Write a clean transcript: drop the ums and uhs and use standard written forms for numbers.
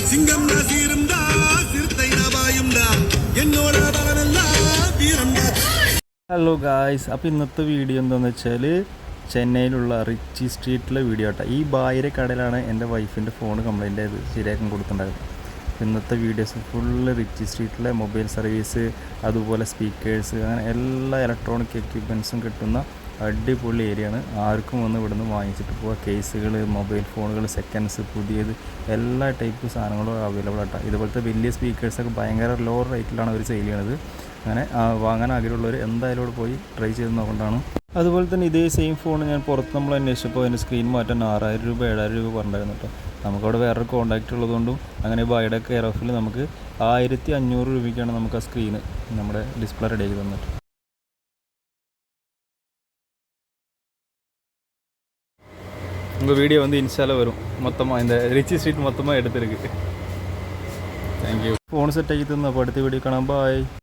சிங்கம் சீரும்டா சிறுத்தை நபாயும்டா என்னோட பலனெல்லாம் வீரம்டா. ഹലോ ഗായ്സ്, അപ്പോൾ ഇന്നത്തെ വീഡിയോ എന്താണെന്ന് വെച്ചാൽ ചെന്നൈയിലുള്ള റിച്ചി സ്ട്രീറ്റിലെ വീഡിയോ ആട്ടോ. ഈ ബായിരെ കടയിലാണ് എൻ്റെ വൈഫിൻ്റെ ഫോൺ കംപ്ലൈൻ്റ് ആയത് ശരിയാക്കാൻ കൊടുത്തിട്ടുണ്ടായത്. ഇന്നത്തെ വീഡിയോസ് ഫുള്ള് റിച്ചി സ്ട്രീറ്റിലെ മൊബൈൽ സർവീസ്, അതുപോലെ സ്പീക്കേഴ്സ്, അങ്ങനെ എല്ലാ ഇലക്ട്രോണിക് എക്യുപ്മെൻറ്റ്സും കിട്ടുന്ന അടിപൊളി ഏരിയയാണ്. ആർക്കും വന്ന് ഇവിടുന്ന് വാങ്ങിച്ചിട്ട് പോകാം. കേസുകൾ, മൊബൈൽ ഫോണുകൾ, സെക്കൻഡ്സ്, പുതിയത് എല്ലാ ടൈപ്പ് സാധനങ്ങളും അവൈലബിൾ ആട്ടോ. ഇതുപോലത്തെ വലിയ സ്പീക്കേഴ്സൊക്കെ ഭയങ്കര ലോ റേറ്റിലാണ് അവർ സെയിൽ ചെയ്യണത്. അങ്ങനെ വാങ്ങാൻ ആഗ്രഹമുള്ളവർ എന്തായാലും ഇവിടെ പോയി ട്രൈ ചെയ്ത് നോക്കേണ്ടതാണ്. അതുപോലെ തന്നെ ഇതേ സെയിം ഫോൺ ഞാൻ പുറത്ത് നമ്മൾ അന്വേഷിച്ചപ്പോൾ അതിൻ്റെ സ്ക്രീൻ മാറ്റാൻ 6000 രൂപ 7000 രൂപ പറഞ്ഞിരുന്നു കേട്ടോ. നമുക്കവിടെ വേറൊരു കോൺടാക്റ്റ് ഉള്ളതുകൊണ്ടും അങ്ങനെ ബൈയുടെ കെയർ ഓഫിൽ നമുക്ക് 1500 രൂപയ്ക്കാണ് നമുക്ക് ആ സ്ക്രീന് നമ്മുടെ ഡിസ്പ്ലേ റെഡിയാക്കി തന്നിട്ട്. உங்கள் வீடியோ வந்து இன்ஸ்டாவில் வரும் மொத்தமாக, இந்த ரிச்சி ஸ்ட்ரீட் மொத்தமாக எடுத்துருக்கு. தேங்க்யூ. ஃபோன் செட் ஆகி தந்தா, அடுத்த வீடியோ காணாம். பாய்.